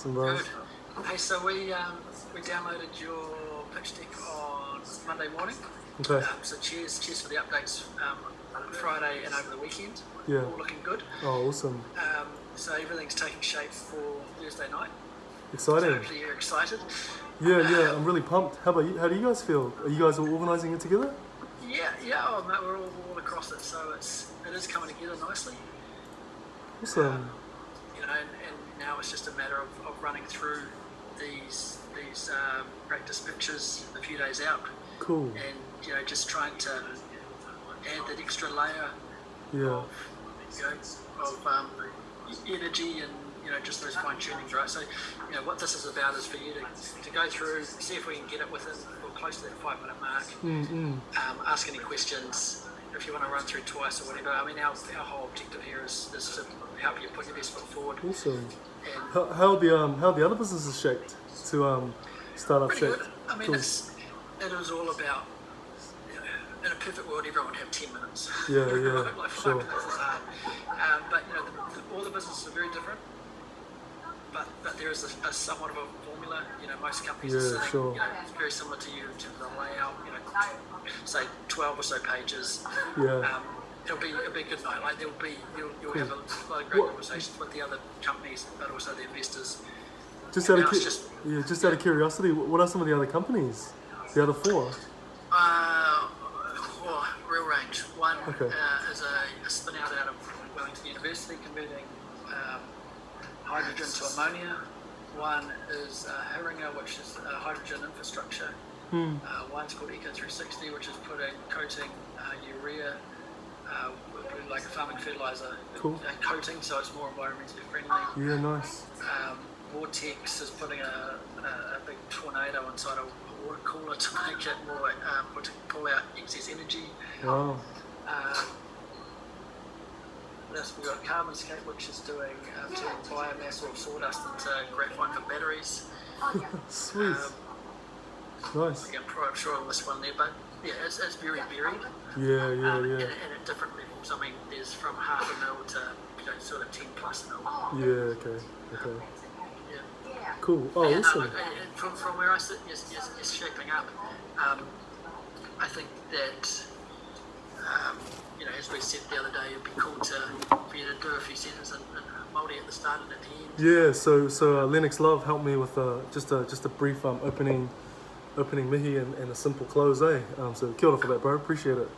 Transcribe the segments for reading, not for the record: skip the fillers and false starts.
Awesome, bro. Good. Hey, so we downloaded your pitch deck on Monday morning. Okay. So cheers for the updates Friday and over the weekend. Yeah. All looking good. Oh, awesome. So everything's taking shape for Thursday night. Exciting. Hopefully you're excited. Yeah, I'm really pumped. How about you? How do you guys feel? Are you guys all organising it together? Yeah. Oh, mate, we're all across it, so it is coming together nicely. Awesome. And now it's just a matter of running through these practice pitches a few days out. Cool. And just trying to add that extra layer Yeah. of energy and just those fine tunings, right? So what this is about is for you to go through, see if we can get it within or close to that 5-minute mark. Ask any questions if you want to run through twice or whatever. I mean, our whole objective here is to help you put your best foot forward. Awesome. And How the other businesses shaped to start up pretty shaped? good. I mean, Cool. it was all about, in a perfect world, everyone would have 10 minutes. Yeah, Right? Like 5 sure. minutes is hard. But all the businesses are very different. But there is a somewhat of a formula. Most companies are Yeah, sitting, sure. it's very similar to you in terms of the layout. Say 12 or so pages. Yeah. It'll be a good night. Like you'll have a lot of great conversations with the other companies, but also the investors. Just out Now of it's just just out of curiosity, what are some of the other companies? The other four? real range. One Okay. is a spin out of Wellington University, converting hydrogen to ammonia. One is Heringa, which is hydrogen infrastructure. One's called Eco360, which is coating urea, like a farming fertilizer Cool. coating, so it's more environmentally friendly. Yeah, nice. Vortex is putting a big tornado inside a water cooler to make it more, to pull out excess energy. Wow. We've got Carbonscape, which is doing turning biomass or sawdust into graphite for batteries. Sweet. Nice. Again, I'm sure I'll miss one there, but yeah, it's very varied. Yeah. And at different levels. I mean, there's from half a mil to sort of 10 plus mil. Yeah, okay. Yeah. Cool. Oh, And, awesome. and from where I sit, is shaping up. I think that as we said the other day, it'd be cool for you to do a few sentences in Māori at the start and at the end. Yeah, so Lennox Love helped me with just a brief opening mihi and a simple close, eh? So kia ora for that, bro. Appreciate it.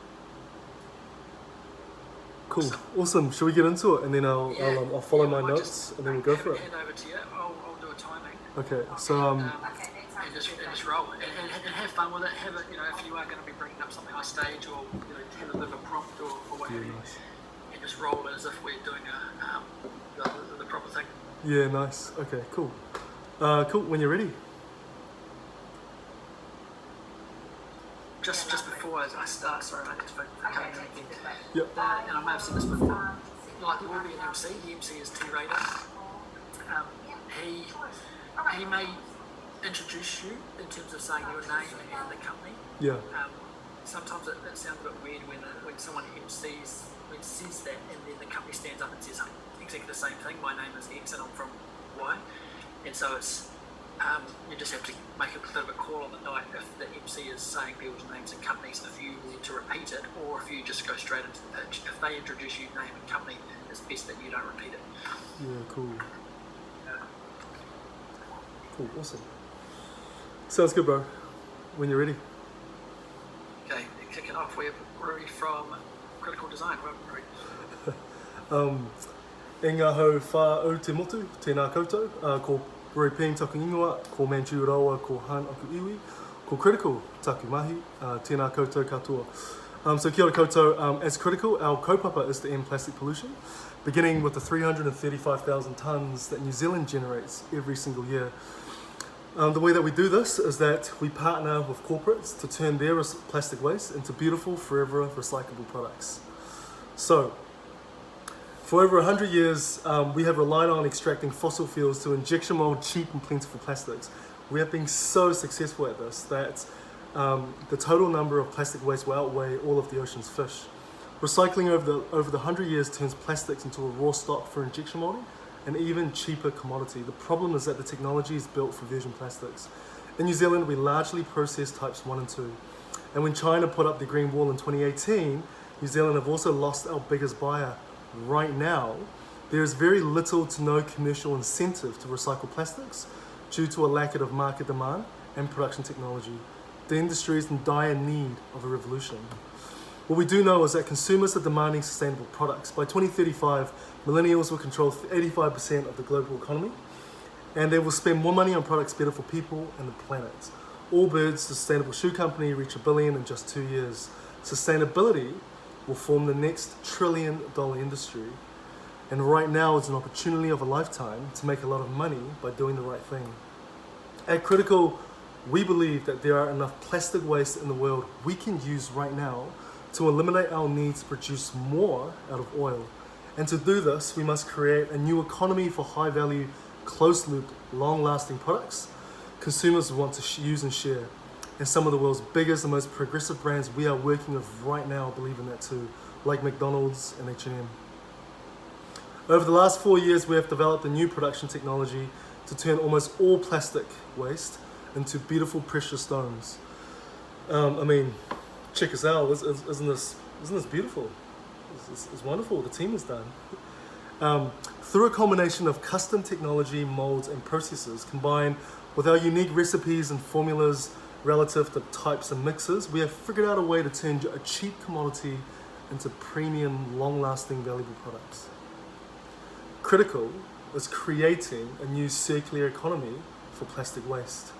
Cool, awesome. Should we get into it, and then I'll follow my I might notes, just and then we'll go for it. Hand over to you. I'll do a timing. Okay, so And just roll and have fun with it. Have it, if you are going to be bringing up something on stage or have a bit of a prompt or what have you, nice. and just roll it as if we're doing the proper thing. Yeah, nice. Okay, cool. Cool. When you're ready. Just before I start, sorry, I just came in again. Yep. And I may have said this before. Like there will be an MC. The MC is T Raider. He may introduce you in terms of saying your name and the company. Yeah. Sometimes it sounds a bit weird when someone says that and then the company stands up and says exactly the same thing. My name is X and I'm from Y. And so it's you just have to make a bit of a call on the night if the MC is saying people's names and companies, if you need to repeat it or if you just go straight into the pitch. If they introduce you name and company, it's best that you don't repeat it. Yeah, cool. Cool, awesome. Sounds good, bro. When you're ready. Okay, kicking off, we have Rui from Critical Design. Rui. E ngā hau whā au te motu, tēnā koutou, ko Rui Pēng taku ingoa, ko Manchu Rawa, ko Han Aku Iwi, ko Critical taku mahi, tēnā koutou katoa. So kia ora koutou, as Critical, our kaupapa is to end plastic pollution, beginning with the 335,000 tonnes that New Zealand generates every single year. The way that we do this is that we partner with corporates to turn their plastic waste into beautiful, forever recyclable products. So, for over 100 years, we have relied on extracting fossil fuels to injection mold cheap and plentiful plastics. We have been so successful at this that the total number of plastic waste will outweigh all of the ocean's fish. Recycling over the 100 years turns plastics into a raw stock for injection molding and even cheaper commodity. The problem is that the technology is built for virgin plastics. In New Zealand, we largely process types 1 and 2. And when China put up the Green Wall in 2018, New Zealand have also lost our biggest buyer. Right now, there is very little to no commercial incentive to recycle plastics due to a lack of market demand and production technology. The industry is in dire need of a revolution. What we do know is that consumers are demanding sustainable products. By 2035, millennials will control 85% of the global economy, and they will spend more money on products better for people and the planet. Allbirds, the sustainable shoe company, reach $1 billion in just 2 years. Sustainability will form the next $1 trillion industry. And right now is an opportunity of a lifetime to make a lot of money by doing the right thing. At Critical, we believe that there are enough plastic waste in the world we can use right now to eliminate our need to produce more out of oil. And to do this, we must create a new economy for high-value, closed-loop, long-lasting products consumers want to use and share. And some of the world's biggest and most progressive brands we are working with right now believe in that too, like McDonald's and H&M. Over the last 4 years, we have developed a new production technology to turn almost all plastic waste into beautiful precious stones. Check us out. Isn't this beautiful? It's wonderful. The team has done. Through a combination of custom technology, molds, and processes, combined with our unique recipes and formulas relative to types and mixes, we have figured out a way to turn a cheap commodity into premium, long-lasting, valuable products. Critical is creating a new circular economy for plastic waste.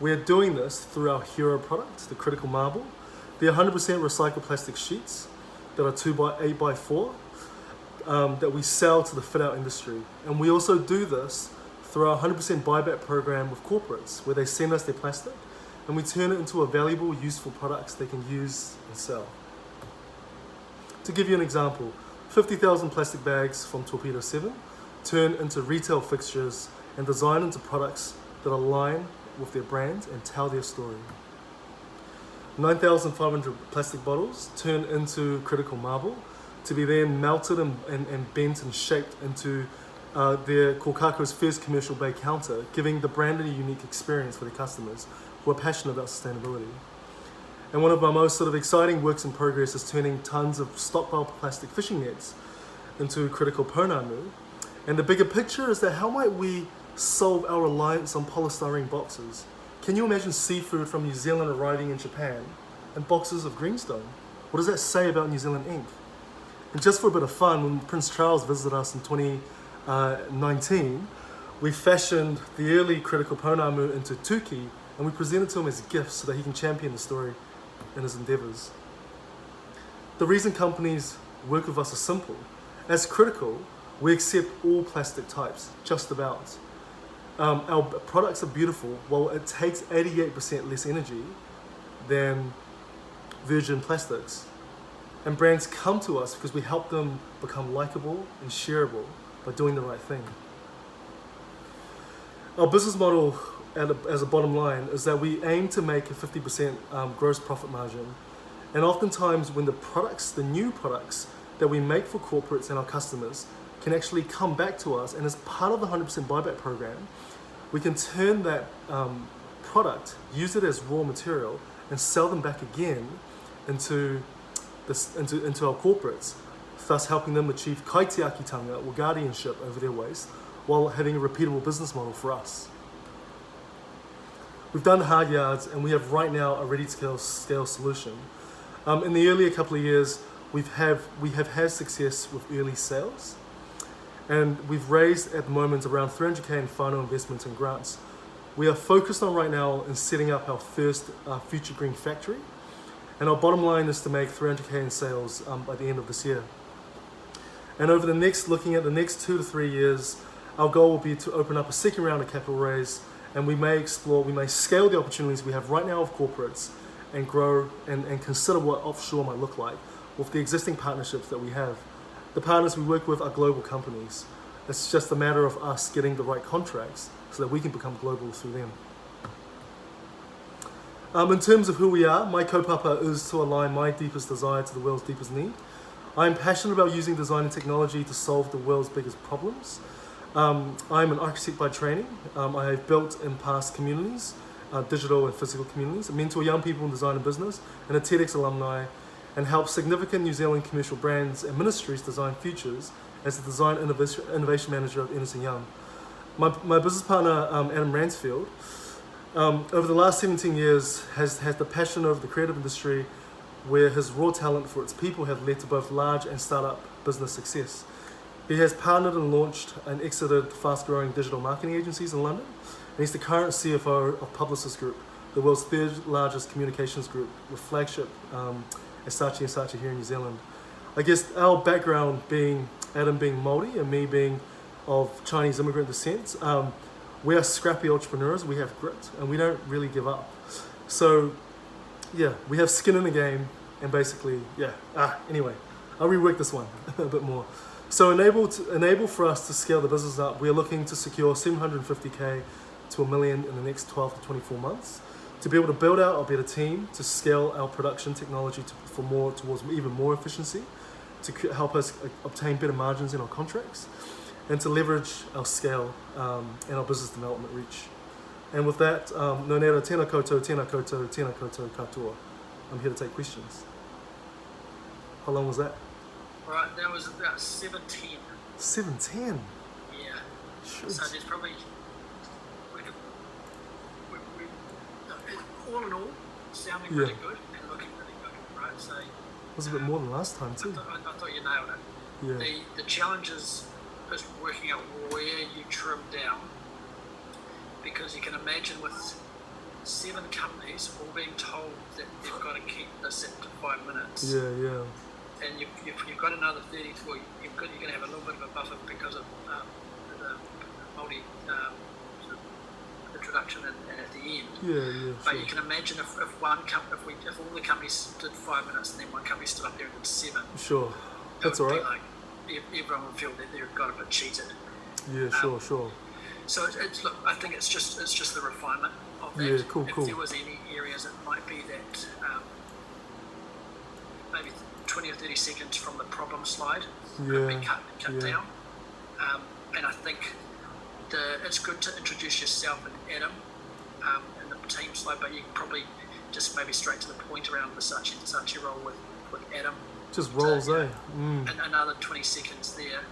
We are doing this through our hero product, the Critical Marble. They're 100% recycled plastic sheets that are 2x8x4 that we sell to the fit-out industry. And we also do this through our 100% buyback program with corporates, where they send us their plastic and we turn it into a valuable, useful products they can use and sell. To give you an example, 50,000 plastic bags from Torpedo 7 turn into retail fixtures and design into products that align with their brand and tell their story. 9,500 plastic bottles turn into Critical Marble to be then melted and bent and shaped into their Kokako's first commercial bay counter, giving the brand a unique experience for their customers who are passionate about sustainability. And one of our most sort of exciting works in progress is turning tons of stockpile plastic fishing nets into Critical Pounamu. And the bigger picture is that how might we solve our reliance on polystyrene boxes? Can you imagine seafood from New Zealand arriving in Japan and boxes of greenstone? What does that say about New Zealand ink? And just for a bit of fun, when Prince Charles visited us in 2019, we fashioned the early Critical Pounamu into tuki, and we presented to him as gifts so that he can champion the story in his endeavors. The reason companies work with us is simple. As Critical, we accept all plastic types, just about. Our products are beautiful. Well, it takes 88% less energy than virgin plastics. And brands come to us because we help them become likable and shareable by doing the right thing. Our business model as a bottom line is that we aim to make a 50% gross profit margin. And oftentimes when the new products that we make for corporates and our customers can actually come back to us, and as part of the 100% buyback program, we can turn that product, use it as raw material, and sell them back again into our corporates, thus helping them achieve kaitiakitanga or guardianship over their waste, while having a repeatable business model for us. We've done the hard yards, and we have right now a ready-to-scale solution. In the earlier couple of years, we have had success with early sales, and we've raised at the moment around 300k in final investments and grants. We are focused on right now in setting up our first Future Green factory, and our bottom line is to make 300k in sales by the end of this year. And looking at the next 2 to 3 years, our goal will be to open up a second round of capital raise, and we may scale the opportunities we have right now with corporates and grow and consider what offshore might look like with the existing partnerships that we have. The partners we work with are global companies. It's just a matter of us getting the right contracts so that we can become global through them. In terms of who we are, my kaupapa is to align my deepest desire to the world's deepest need. I am passionate about using design and technology to solve the world's biggest problems. I'm an architect by training. I have built in past communities, digital and physical communities, mentor young people in design and business, and a TEDx alumni, and help significant New Zealand commercial brands and ministries design futures as the design innovation manager of Ernst & Young. My business partner, Adam Ransfield, over the last 17 years has had the passion of the creative industry, where his raw talent for its people have led to both large and startup business success. He has partnered and launched and exited fast-growing digital marketing agencies in London, and he's the current CFO of Publicis Group, the world's third largest communications group, with flagship at Saatchi & Saatchi here in New Zealand. I guess our background being Adam being Māori and me being of Chinese immigrant descent, we are scrappy entrepreneurs, we have grit, and we don't really give up. So, yeah, we have skin in the game, and basically, anyway, I'll rework this one a bit more. So enable for us to scale the business up, we are looking to secure 750K to $1 million in the next 12 to 24 months, to be able to build out a better team, to scale our production technology towards even more efficiency, to help us obtain better margins in our contracts, and to leverage our scale and our business development reach. And with that, no nera, tēnā koutou, tēnā koutou, tēnā koutou katoa. I'm here to take questions. How long was that? Right, that was about 7:10. 7:10? Yeah. Shoot. So there's probably, all in all, sounding really good and looking really good, right? So It was a bit more than last time too. I thought you nailed it. Yeah. The challenge is working out where you trim down, because you can imagine with 7 companies all being told that they've got to keep this at 5 minutes. Yeah. And you've got another 30, well, you're going to have a little bit of a buffer because of the multi sort of introduction and at the end. Yeah. But Sure. you can imagine if all the companies did 5 minutes and then one company stood up there and did 7. Sure. That's it would all be right. like everyone would feel that they've got a bit cheated. Yeah. Sure. So look, I think it's just the refinement of that. Yeah, cool. If there was any areas, it might be that maybe 20 or 30 seconds from the problem slide could be cut down. And I think it's good to introduce yourself and Adam in the team slide, but you can probably just maybe straight to the point around the Saatchi role with Adam. Just rolls, So, Mm. And another 20 seconds there.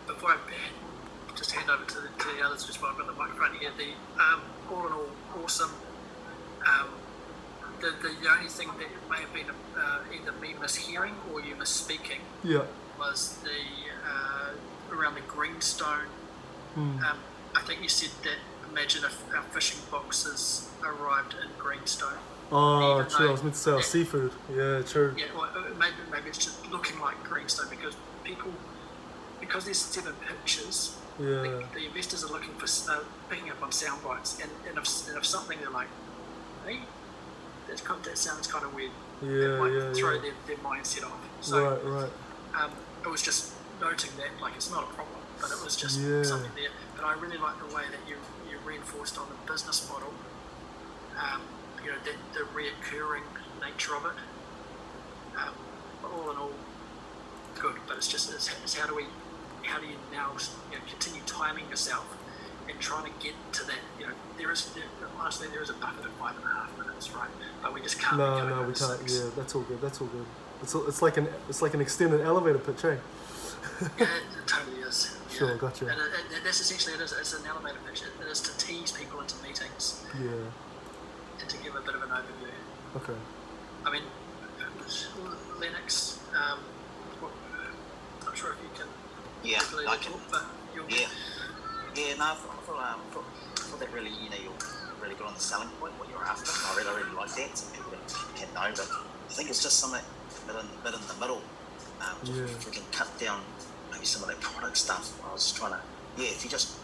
Before I just hand over to the others, just while I've got the microphone here, all in all, awesome. The only thing that may have been either me mishearing or you misspeaking Yeah. was around the greenstone. I think you said that imagine if our fishing boxes arrived in greenstone. Oh, Even true. I though was meant to say our seafood. Yeah, true. Yeah, well, maybe it's just looking like greenstone because there's 7 pictures. Yeah. The investors are looking for picking up on sound bites, and if something they're like, hey, that sounds kind of weird. It might throw their mindset off. So Right. it was just noting that, like, it's not a problem, but it was just something there. But I really like the way that you reinforced on the business model. The reoccurring nature of it. All in all, good. But it's how do you now continue timing yourself and trying to get to that? There is a buffer of 5.5 minutes, right? But we just can't. No, we can't. 6. Yeah, that's all good. It's like an extended elevator pitch, eh? Yeah, it totally is. Sure, gotcha. And that's essentially it is. It's an elevator pitch. It is to tease people into meetings. Yeah. And to give a bit of an overview. Okay. I mean, Lennox. I'm not sure if you can. Yeah, I can. Talk, but No, I thought that really, you're really good on the selling point, what you're after. I really like that. Some people can know, but I think it's just something bit in the middle. If we can cut down maybe some of that product stuff. I was trying to, if you just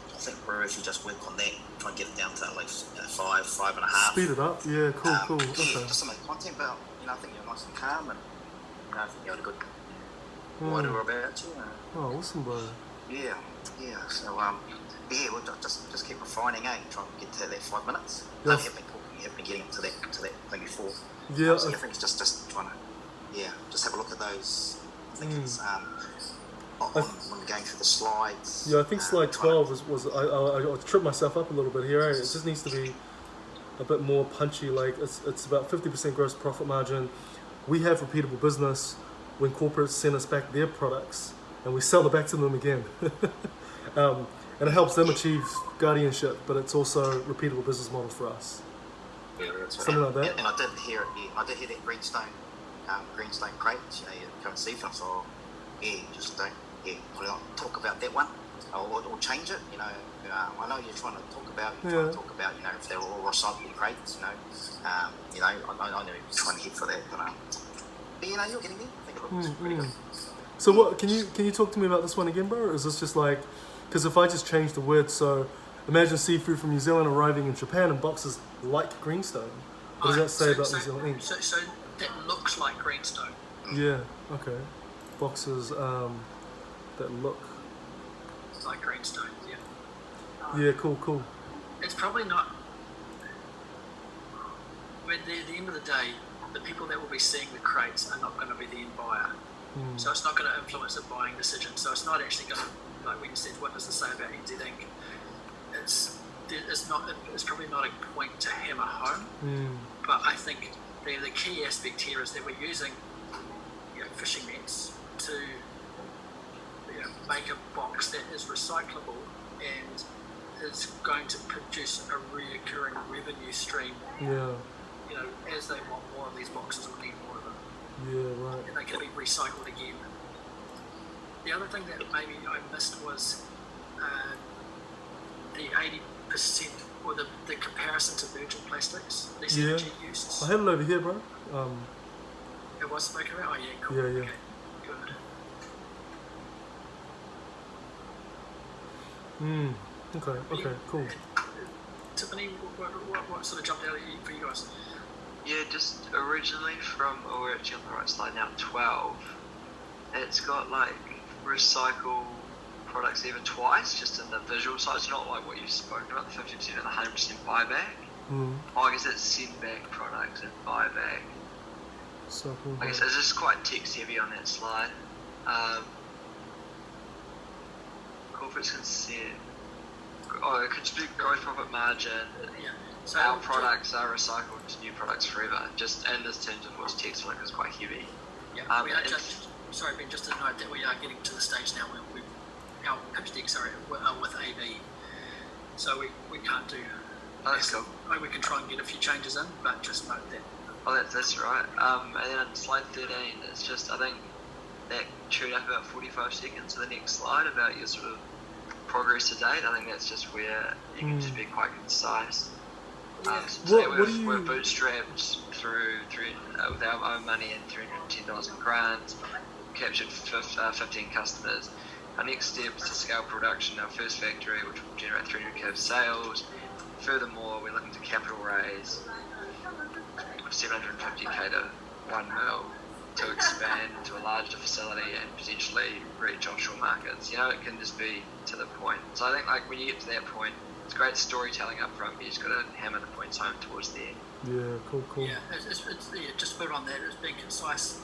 work on that, try and get it down to at least 5.5. Speed it up. Yeah, cool. Yeah, Okay. just some of the content, but I think you're nice and calm, and I think you had a good whatever about you. Oh, awesome, bro. Yeah. So we'll just keep refining, try and get to that 5 minutes. Yes. You have been getting to that thing before. Yeah. So I think it's just trying to just have a look at those. I think it's when we're going through the slides. Yeah, I think slide 12 was I tripped myself up a little bit here. Eh? It just needs to be a bit more punchy. Like it's about 50% gross profit margin. We have repeatable business when corporates send us back their products and we sell it back to them again. And it helps them achieve guardianship, but it's also a repeatable business model for us. Yeah, that's Something like that. And I did hear it. Yeah, I did hear that greenstone crates. You know, you go and see them. So yeah, just don't put it on. Talk about that one, or change it. You know, I know you're trying to talk about. You know, if they're all recyclable crates. You know, I know you're trying to hit for that, but you know, you're getting there. I think it looks pretty good. So what can you talk to me about this one again, bro? Or is this just like, because if I just change the word, so imagine seafood from New Zealand arriving in Japan in boxes like greenstone. What does that say about New Zealand Inc? So that looks like greenstone. Yeah. Okay. Boxes that look Like greenstone. Yeah. Yeah. Cool. It's probably not. At the end of the day, the people that will be seeing the crates are not going to be the end buyer. So it's not going to influence the buying decision. So it's not actually going to, like when you said, what does it say about NZ Inc? It's probably not a point to hammer home. But I think the key aspect here is that we're using fishing nets to make a box that is recyclable and is going to produce a recurring revenue stream. Yeah. As they want more of these boxes, we'll need more of them. Yeah, right. And they can be recycled again. The other thing that maybe I missed was the 80% or the comparison to virgin plastics, less energy use. I had it over here, bro. It was spoken about? Oh, yeah, cool. Yeah. Okay, good. Okay, cool. Tiffany, what sort of jumped out at you for you guys? Yeah, just originally we're actually on the right slide now, 12. It's got like recycle products even twice, just in the visual side. It's not like what you've spoken about, the 50% and the 100% buyback. I guess it's send back products and buyback. I guess it's just quite text heavy on that slide. Corporates can send. It could just be gross profit margin. Yeah. So our products are recycled to new products forever. Just in this terms of what's text like is quite heavy. Yeah. We are sorry, Ben. Just to note that we are getting to the stage now where our pitch deck, with AB. So we can't do. Oh, that's cool. We can try and get a few changes in, but just note that. Oh, that's right. And then on slide 13, it's just, I think that chewed up about 45 seconds to the next slide about your sort of progress to date. I think that's just where you can just be quite concise. We're bootstrapped through with our own money and $310 in grants, captured 15 customers. Our next step is to scale production, our first factory, which will generate 300k of sales. Furthermore, we're looking to capital raise 750k to 1 mil to expand to a larger facility and potentially reach offshore markets. It can just be to the point. So I think like when you get to that point, it's great storytelling up front, but you just got to hammer the points home towards the end. Yeah, cool. Yeah, it's just to put on that, it's being concise.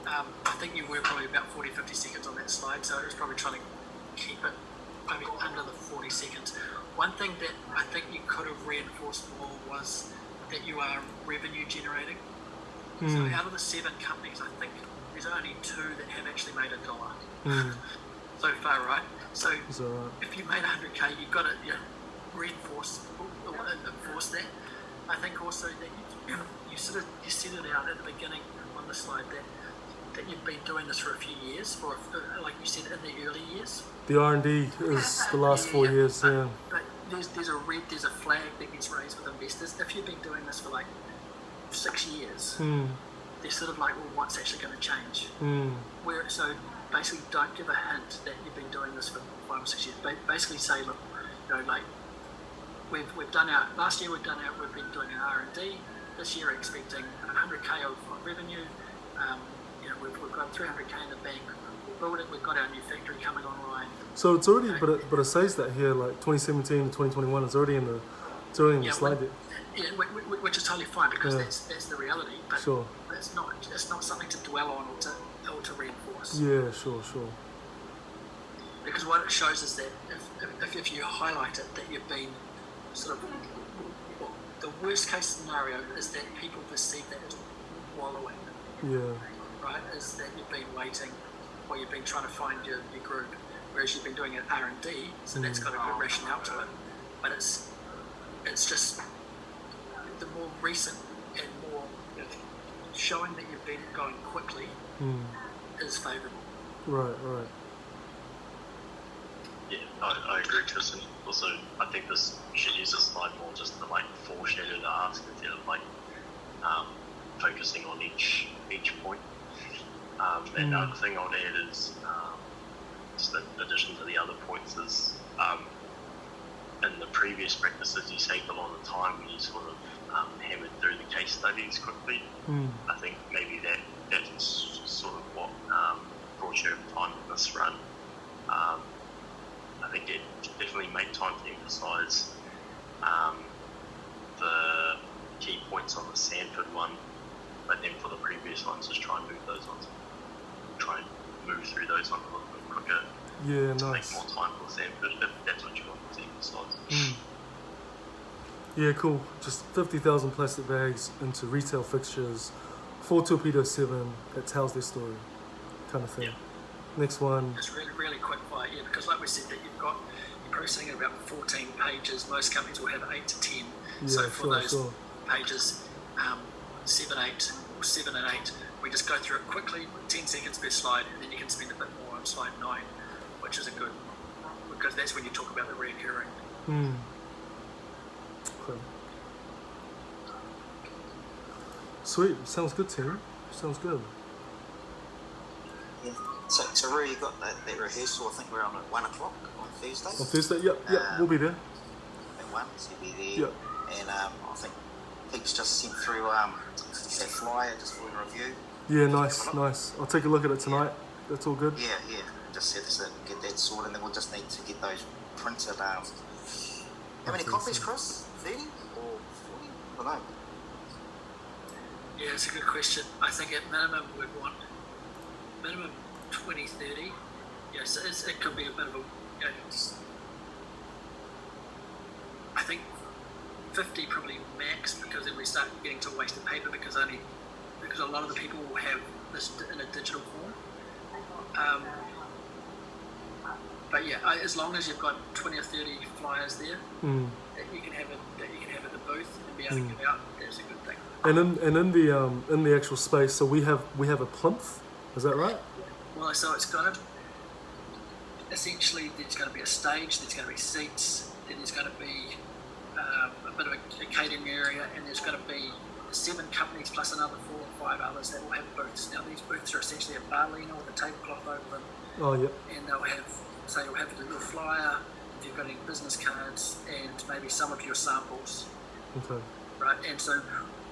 I think you were probably about 40-50 seconds on that slide, so it was probably trying to keep it maybe under the 40 seconds. One thing that I think you could have reinforced more was that you are revenue generating. So out of the 7 companies, I think there's only 2 that have actually made $1 so far, right? So if you made 100k, you've got to reinforce or enforce that. I think also that you set it out at the beginning on the slide that you've been doing this for a few years, or like you said, in the early years. The R&D is the last 4 years, But there's a flag that gets raised with investors. If you've been doing this for like 6 years, they're sort of like, well, what's actually going to change? So basically, don't give a hint that you've been doing this for 5 or 6 years. Basically say, look, like we've done last year we've been doing our R&D. This year, expecting 100k of revenue. We've got 300k in the bank. We've got our new factory coming online. So it's already, but it says that here, like 2017 to 2021, it's already in the slide deck. Yeah, which is totally fine because that's the reality. But sure. It's not something to dwell on or to reinforce. Yeah, sure. because what it shows is that if you highlight it, that you've been sort of, well, the worst case scenario is that people perceive that as wallowing, Yeah. right? Is that you've been waiting, or you've been trying to find your group, whereas you've been doing it R&D, so that's got a good rationale to it. But it's just the more recent and more showing that you've been going quickly is favourable. Right. Yeah, I agree, Chris, and also I think this you should use this slide more just to like foreshadow the ask instead of like focusing on each point. And the other thing I'll add is just in addition to the other points is in the previous practices you saved a lot of time when you sort of hammered through the case studies quickly. I think maybe that's sort of what brought you over time in this run. I think it definitely made time to emphasise the key points on the Sanford one, but then for the previous ones, just try and move those ones. Try and move through those ones a little bit quicker. Yeah, to nice. make more time for Sanford, if that's what you want to emphasise. Yeah, cool. Just 50,000 plastic bags into retail fixtures for Torpedo 7 that tells their story, kind of thing. Yeah. Next one. It's really quick fire, yeah, because like we said, that you're processing at about 14 pages. Most companies will have 8 to 10. Yeah, So for those sure. pages, 7, 8, or 7 and 8, we just go through it quickly, 10 seconds per slide, and then you can spend a bit more on slide 9, which is a good, because that's when you talk about the reoccurring. Okay. Sweet. Sounds good, team. Sounds good. Yeah. So Roo, you got that rehearsal, I think we're on at 1 o'clock on Thursday? On Thursday? Yep, we'll be there. At 1, so you'll be there. Yep. And I think Pete's just sent through that flyer just for a review. Yeah, nice. I'll take a look at it tonight. That's all good. Yeah. Just set us get that sorted, and then we'll just need to get those printed. How many copies, Chris? 30 or 40? I don't know. Yeah, it's a good question. I think at minimum we'd want minimum 20, 30. Yes, it could be a bit of a, I think 50 probably max, because then we start getting to wasted paper because a lot of the people will have this in a digital form. But yeah, as long as you've got 20 or 30 flyers there that you can have at the booth and be able to give out, that's a good thing. And in the actual space, so we have a plinth. Is that right? Well, so it's kind of essentially there's going to be a stage, there's going to be seats, then there's going to be a bit of a catering area, and there's going to be 7 companies plus another 4 or 5 others that will have booths. Now these booths are essentially a barlina with a tablecloth over them. Oh, yeah. And they'll have, so you'll have a little flyer, if you've got any business cards, and maybe some of your samples. Okay. Right, and so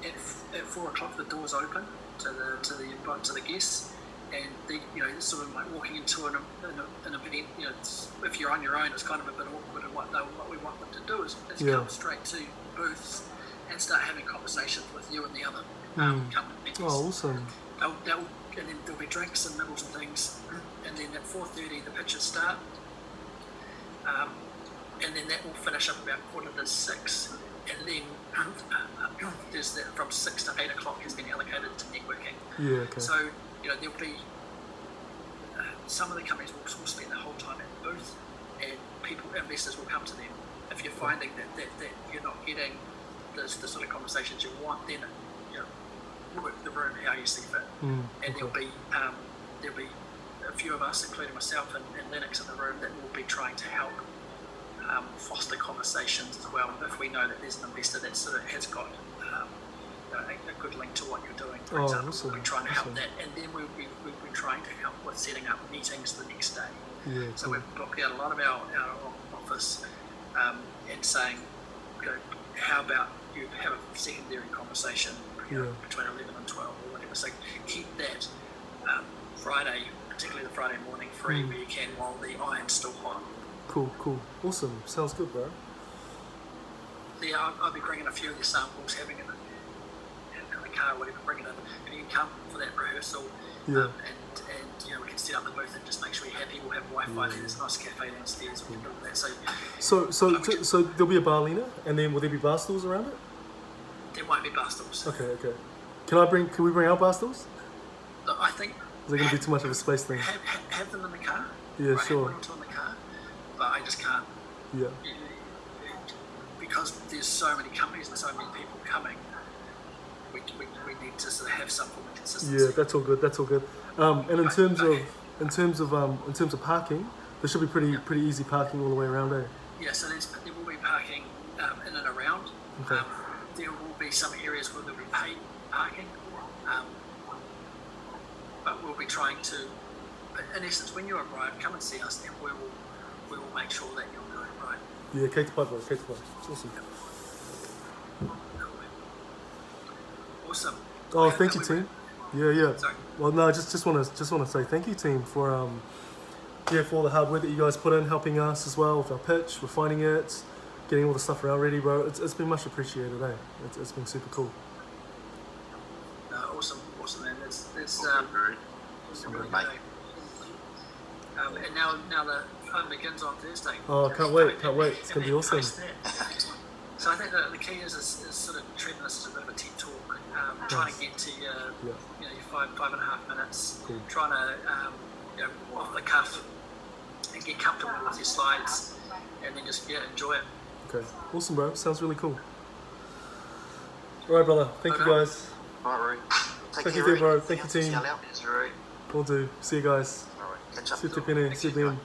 at 4 o'clock the doors open to the guests, and it's sort of like walking into an event. If you're on your own, it's kind of a bit awkward. And what we want them to do is come straight to booths and start having conversations with you and the other companies. Oh, awesome. And then there'll be drinks and nibbles and things, and then at 4:30 the pitches start, and then that will finish up about 5:45, and then there's that from 6 to 8 o'clock has been allocated to networking. Yeah, okay. So there'll be some of the companies will spend the whole time at the booth, and investors will come to them. If you're finding that you're not getting the sort of conversations you want, then work the room how you see fit. And there'll be a few of us, including myself and Lennox, in the room that will be trying to help foster conversations as well. If we know that there's an investor that sort of has got a good link to what you're doing, for example, awesome. we'll be trying to help that, and then we'll be trying to help with setting up meetings the next day. Yeah, So cool. we've blocked out a lot of our office and saying, how about you have a secondary conversation between 11 and 12 or whatever. So keep that Friday, particularly the Friday morning, free where you can while the iron's still hot. Cool. Awesome. Sounds good, bro. Yeah, I'll be bringing a few of the samples, having it in the car, whatever, bring it in. And you can come for that rehearsal, Yeah. And we can set up the booth and just make sure you're happy. We'll have Wi-Fi there. There's a nice cafe downstairs. We can do all that. So there'll be a bar, Lena, and then will there be bar stools around it? There won't be bar stools. Okay. Can we bring our bar stools? Look, I think. Is it going to be too much of a space thing? Have them in the car. Yeah, right, sure. Have one or two in the car, but I just can't. Yeah. Because there's so many companies and so many people coming, we need to sort of have some form of consistency. Yeah, that's all good. And in terms of parking, there should be pretty easy parking all the way around, eh? Yeah, so there will be parking in and around. Okay. There will be some areas where there'll be paid parking, but we'll be trying to. In essence, when you arrive, come and see us, and we will make sure that you're doing it right. Yeah, Kate Pai, bro. Awesome. Awesome. Oh, thank you, team. Yeah. Sorry. Well, no, just want to say thank you, team, for for all the hard work that you guys put in, helping us as well with our pitch, refining it, getting all the stuff around ready, bro. It's been much appreciated, eh? It's been super cool. Awesome, man. It's really mate. good. And now the fun begins on Thursday. Oh, can't wait. It's going to be awesome. So I think the key is sort of treating this as a bit of a TED talk, trying to get to your 5.5 minutes, Cool. trying to off the cuff and get comfortable with your slides, and then just enjoy it. Okay, awesome, bro. Sounds really cool. All right, brother. Thank you, guys. All right, Rory. Thank you, bro. Thank you, team. It's very Will do. See you guys. All right, catch up. See you, Pene. See you, Ben.